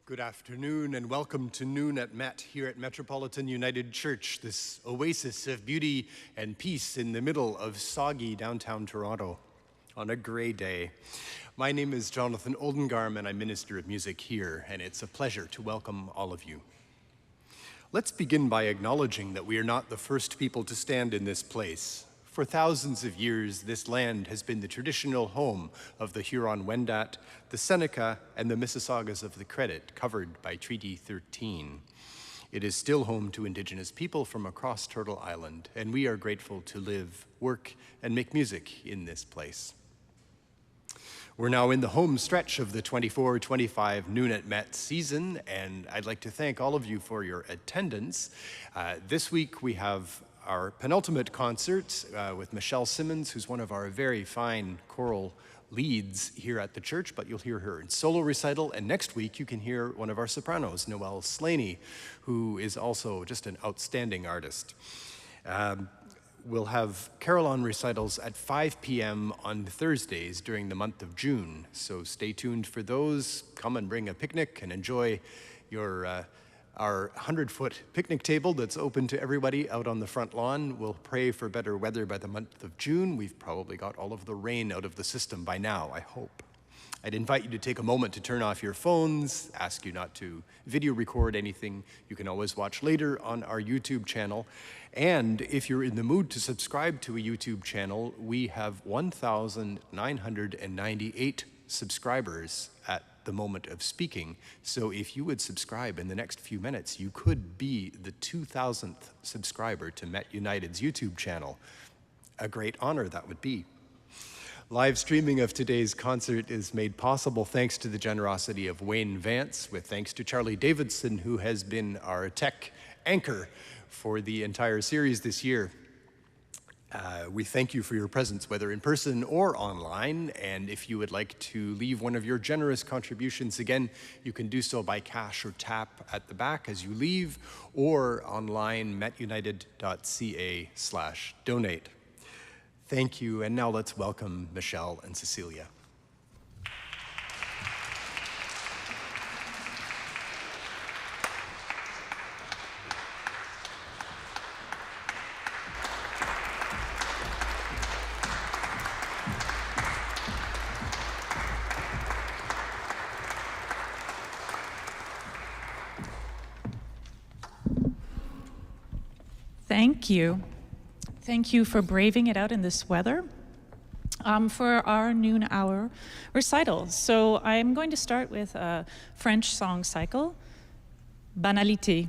Good afternoon and welcome to Noon at Met here at Metropolitan United Church, this oasis of beauty and peace in the middle of soggy downtown Toronto on a gray day. My name is Jonathan Oldengarm and I'm Minister of Music here, and it's a pleasure to welcome all of you. Let's begin by acknowledging that we are not the first people to stand in this place. For thousands of years, this land has been the traditional home of the Huron-Wendat, the Seneca, and the Mississaugas of the Credit, covered by Treaty 13. It is still home to Indigenous people from across Turtle Island, and we are grateful to live, work, and make music in this place. We're now in the home stretch of the 24-25 Noon at Met season, and I'd like to thank all of you for your attendance. This week we have our penultimate concert with Michelle Simmons, who's one of our very fine choral leads here at the church, but you'll hear her in solo recital. And next week you can hear one of our sopranos, Noelle Slaney, who is also just an outstanding artist. We'll have carillon recitals at 5 p.m. on Thursdays during the month of June. So stay tuned for those. Come and bring a picnic and enjoy our 100-foot picnic table that's open to everybody out on the front lawn. We'll pray for better weather by the month of June. We've probably got all of the rain out of the system by now, I hope. I'd invite you to take a moment to turn off your phones, ask you not to video record anything. You can always watch later on our YouTube channel. And if you're in the mood to subscribe to a YouTube channel, we have 1,998 subscribers at the moment of speaking. So if you would subscribe in the next few minutes, you could be the 2,000th subscriber to Met United's YouTube channel. A great honor that would be. Live streaming of today's concert is made possible thanks to the generosity of Wayne Vance, with thanks to Charlie Davidson, who has been our tech anchor for the entire series this year. We thank you for your presence, whether in person or online, and if you would like to leave one of your generous contributions, again, you can do so by cash or tap at the back as you leave, or online, metunited.ca/donate. Thank you, and now let's welcome Michelle and Cecilia. Thank you. Thank you for braving it out in this weather for our noon hour recital. So I'm going to start with a French song cycle, banalité,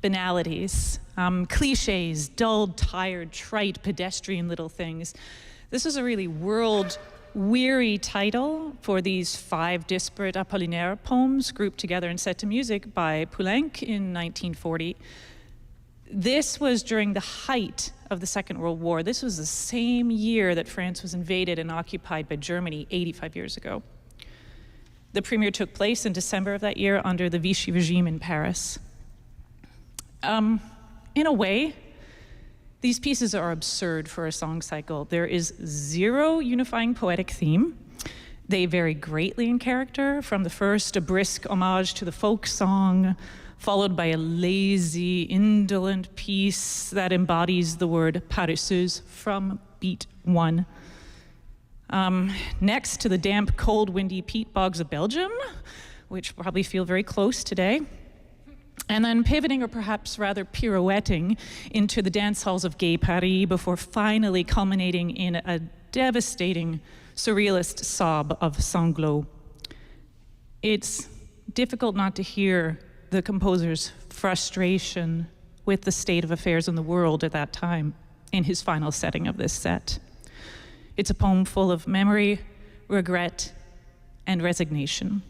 banalities, cliches, dull, tired, trite, pedestrian little things. This is a really world-weary title for these 5 disparate Apollinaire poems grouped together and set to music by Poulenc in 1940. This was during the height of the Second World War. This was the same year that France was invaded and occupied by Germany 85 years ago. The premiere took place in December of that year under the Vichy regime in Paris. In a way, these pieces are absurd for a song cycle. There is 0 unifying poetic theme. They vary greatly in character, from the first, a brisk homage to the folk song, followed by a lazy, indolent piece that embodies the word paresseuse from beat 1. Next to the damp, cold, windy peat bogs of Belgium, which probably feel very close today. And then pivoting, or perhaps rather pirouetting, into the dance halls of Gay Paris before finally culminating in a devastating surrealist sob of Sanglot. It's difficult not to hear the composer's frustration with the state of affairs in the world at that time in his final setting of this set. It's a poem full of memory, regret, and resignation.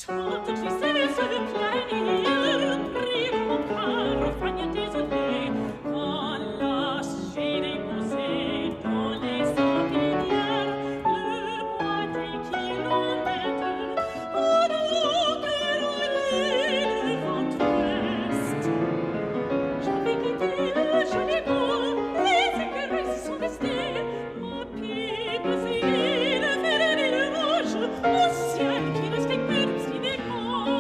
Tout qui s'élève sur le plein prime mon cœur, fagne désolé, quand lâcher des musées dans les sapinières, le bois des kilomètres, au l'autre le vent ouest. J'avais quitté le joli bois, les éclairés sont restés, ma pipe et le verre et le rouge, au ciel qui restait perdu des mots.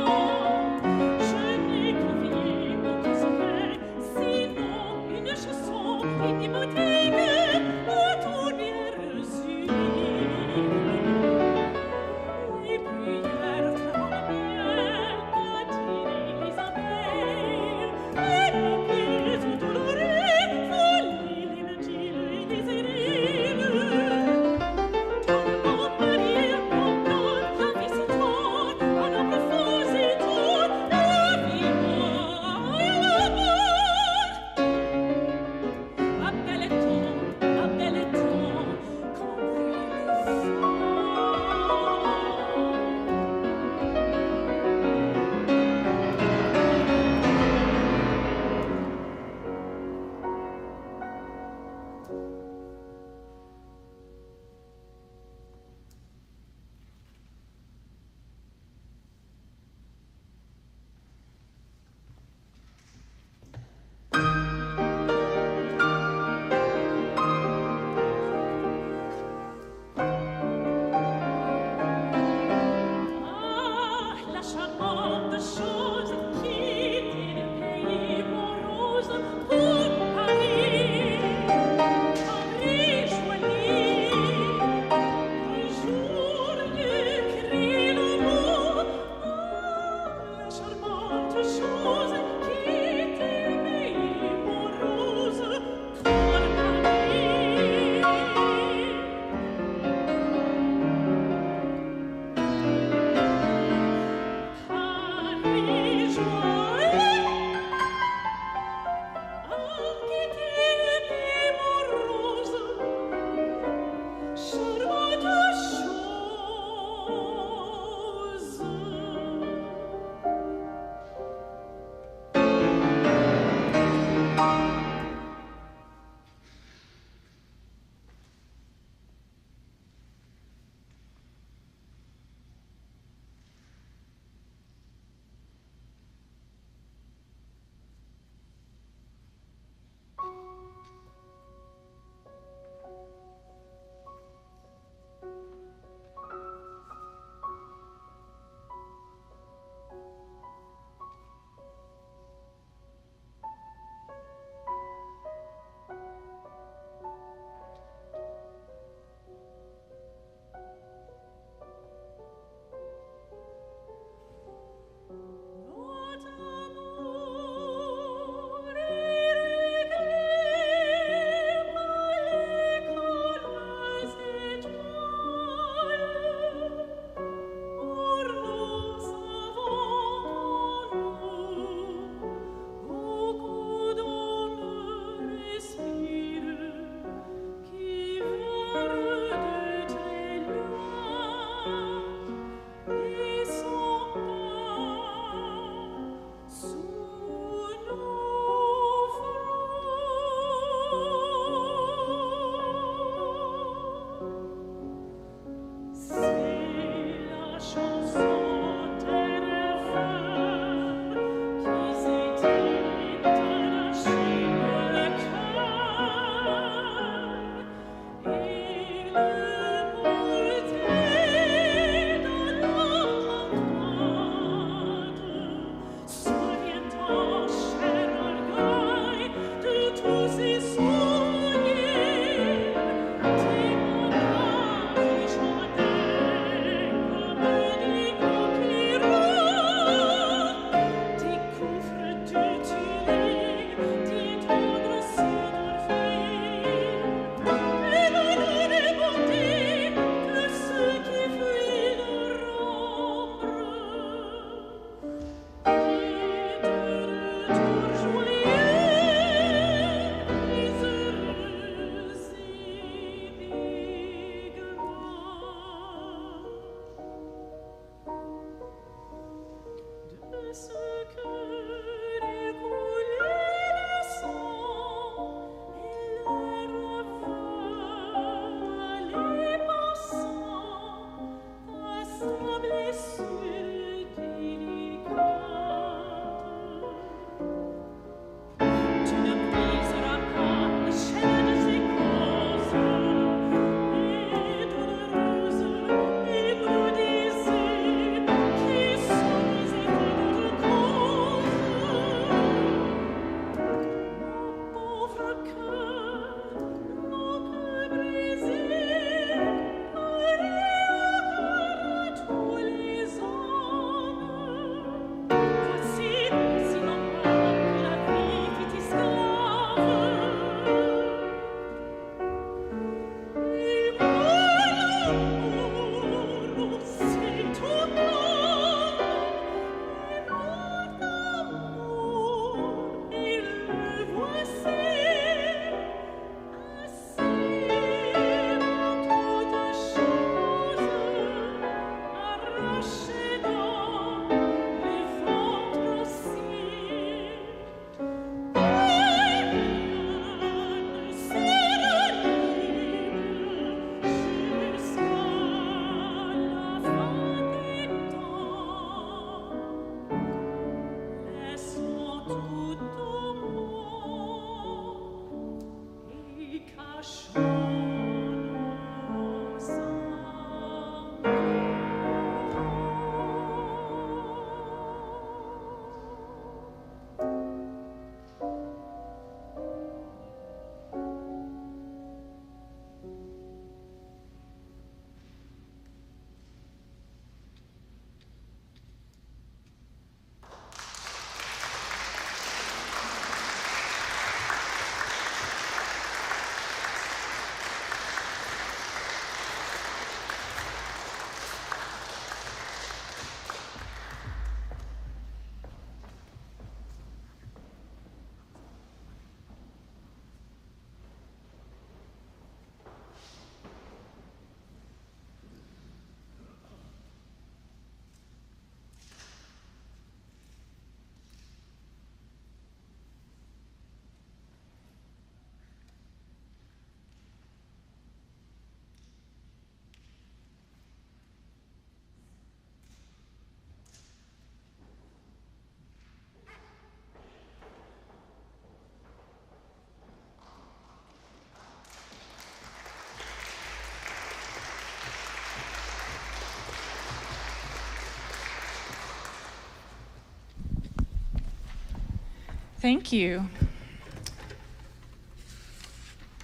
Thank you.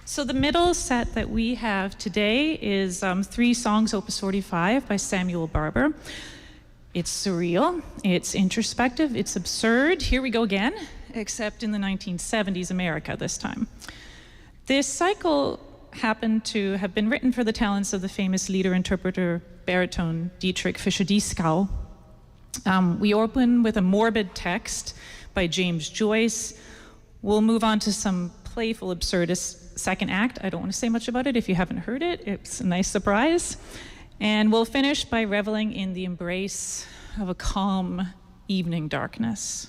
So the middle set that we have today is 3 songs, Opus 45 by Samuel Barber. It's surreal, it's introspective, it's absurd. Here we go again, except in the 1970s America this time. This cycle happened to have been written for the talents of the famous leader-interpreter baritone Dietrich Fischer-Dieskau. We open with a morbid text by James Joyce. We'll move on to some playful absurdist second act. I don't want to say much about it if you haven't heard it. It's a nice surprise. And we'll finish by reveling in the embrace of a calm evening darkness.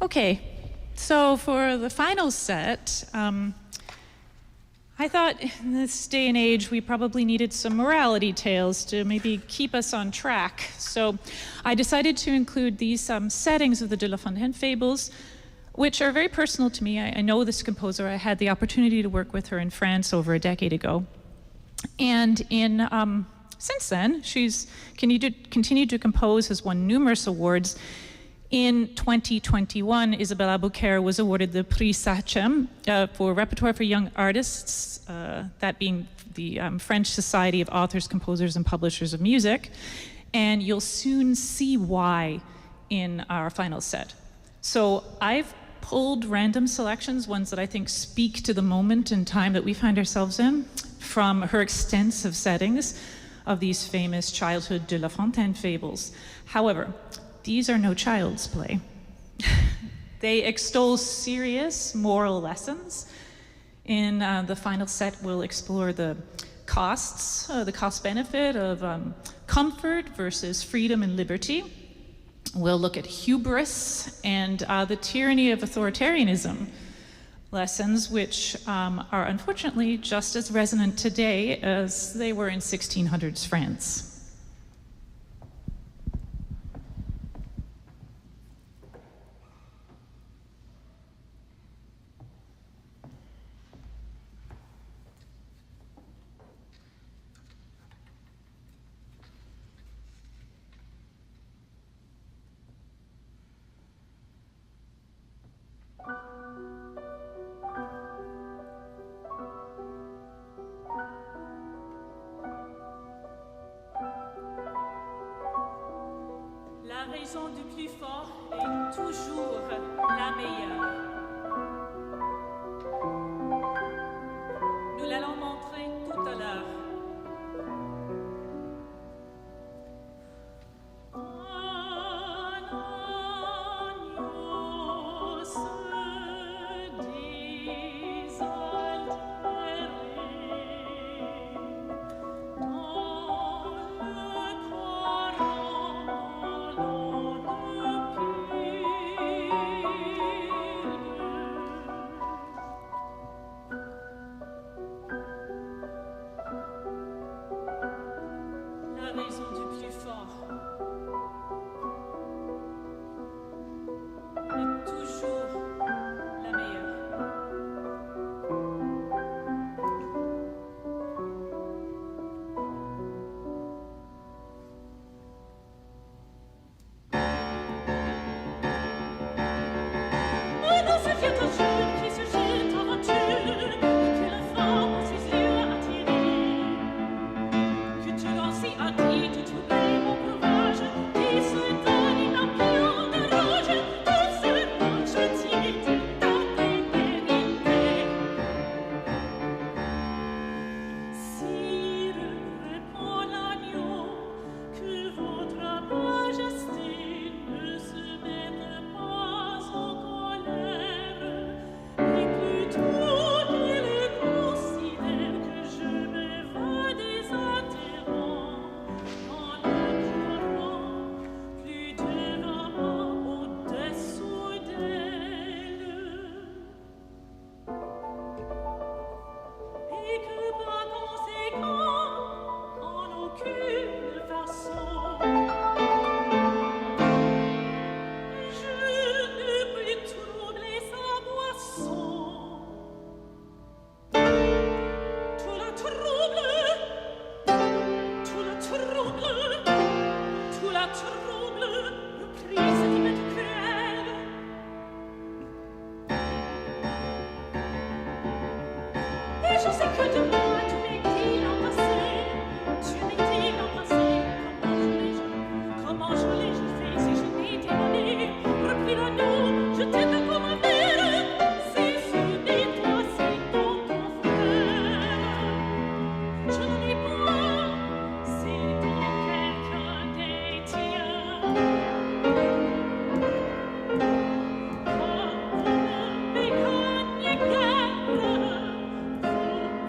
Okay, so for the final set, I thought in this day and age we probably needed some morality tales to maybe keep us on track. So I decided to include these settings of the De La Fontaine fables, which are very personal to me. I know this composer. I had the opportunity to work with her in France over a decade ago. And since then, she's continued to compose, has won numerous awards. In 2021, Isabelle Abouker was awarded the Prix Sachem for Repertoire for Young Artists, that being the French Society of Authors, Composers, and Publishers of Music. And you'll soon see why in our final set. So I've pulled random selections, ones that I think speak to the moment in time that we find ourselves in, from her extensive settings of these famous childhood De La Fontaine fables. However, these are no child's play. They extol serious moral lessons. In the final set, we'll explore the cost-benefit of comfort versus freedom and liberty. We'll look at hubris and the tyranny of authoritarianism, lessons which are unfortunately just as resonant today as they were in 1600s France. La raison du plus fort est toujours la meilleure. Nous l'allons montrer tout à l'heure.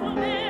Come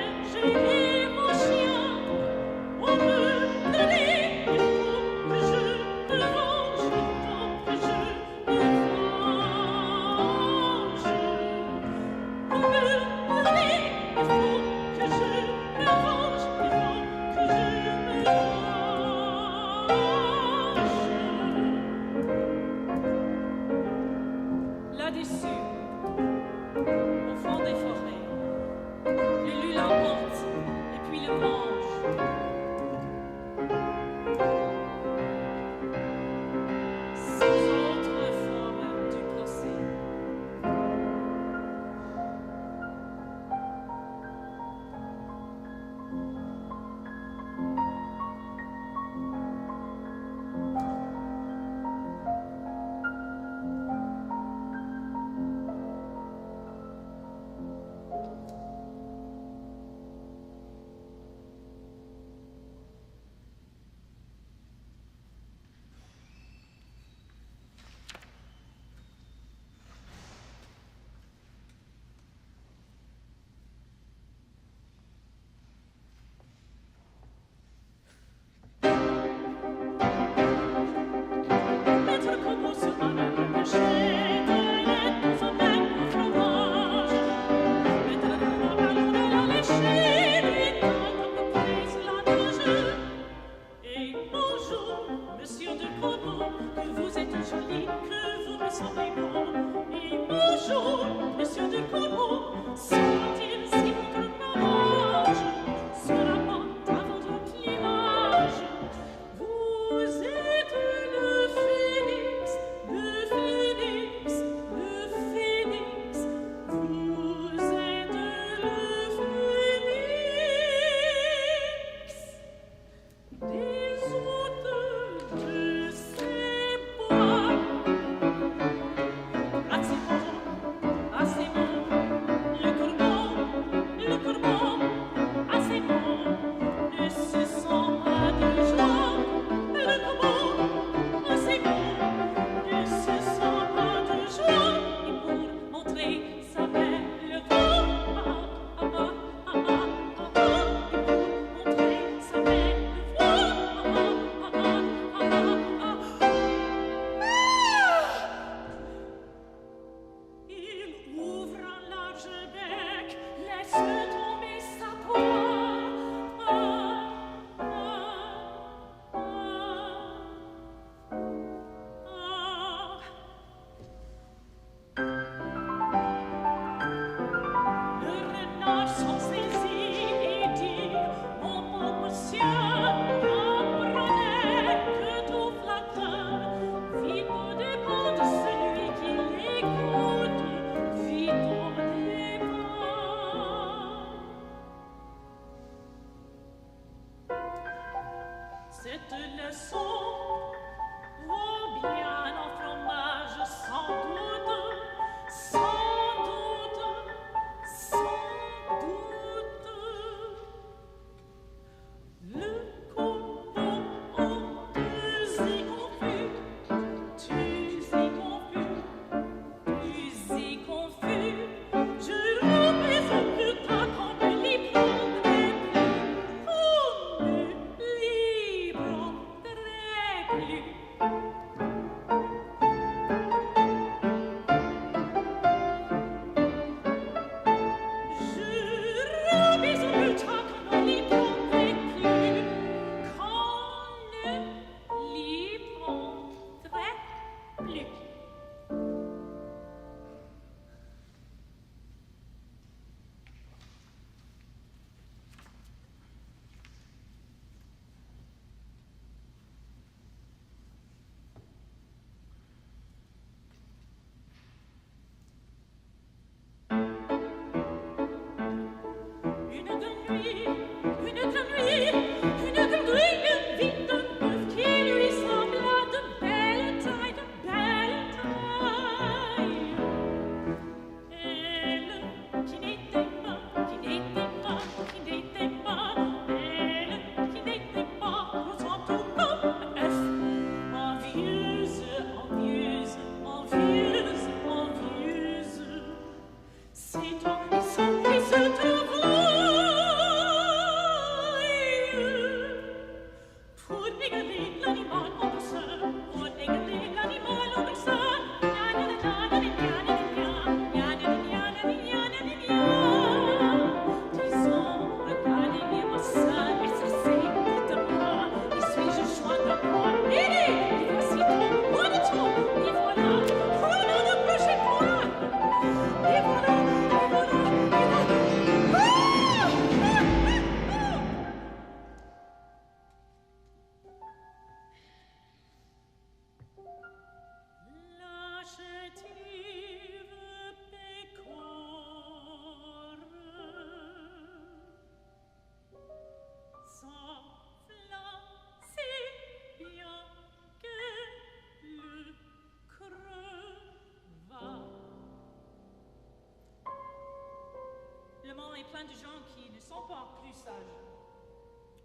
monde est plein de gens qui ne sont pas plus sages.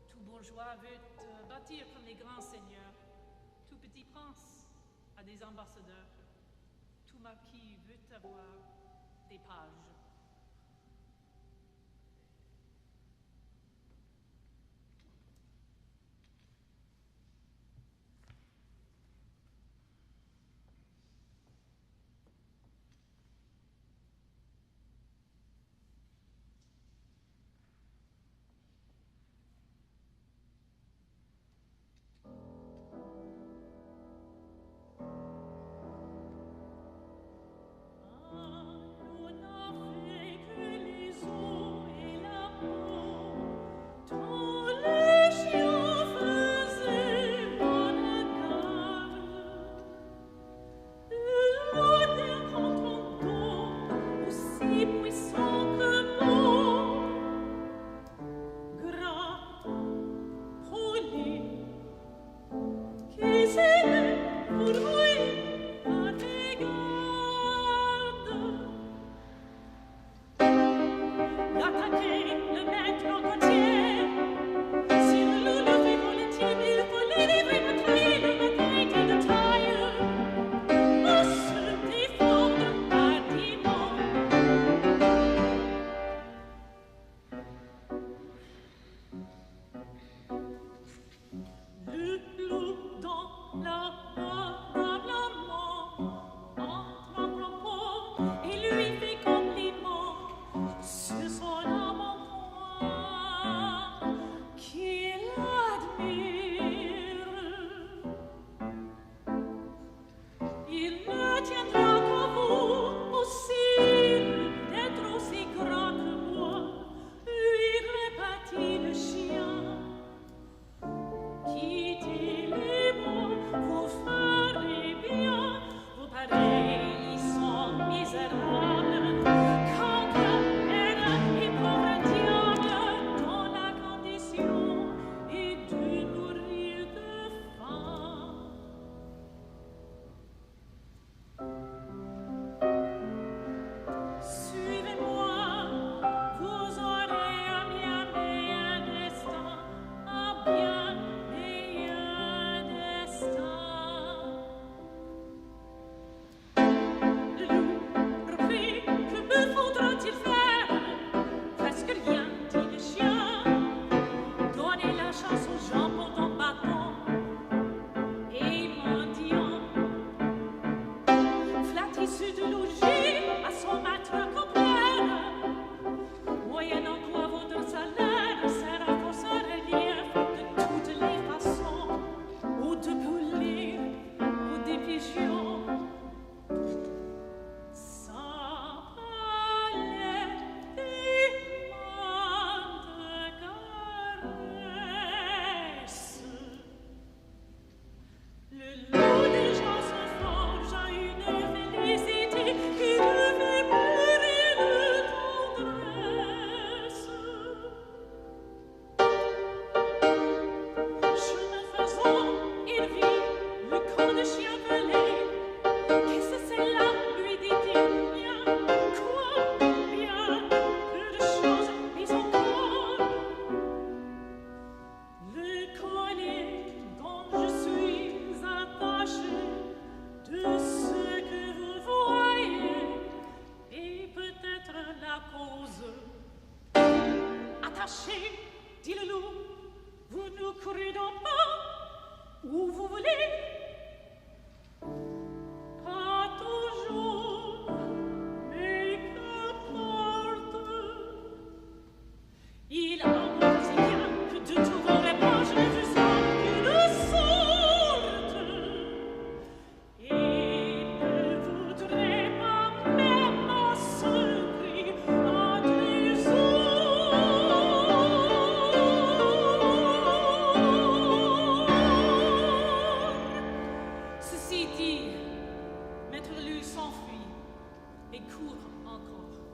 Tout bourgeois veut bâtir comme les grands seigneurs. Tout petit prince a des ambassadeurs. Tout marquis veut avoir des pages. Maître Lu s'enfuit et court encore.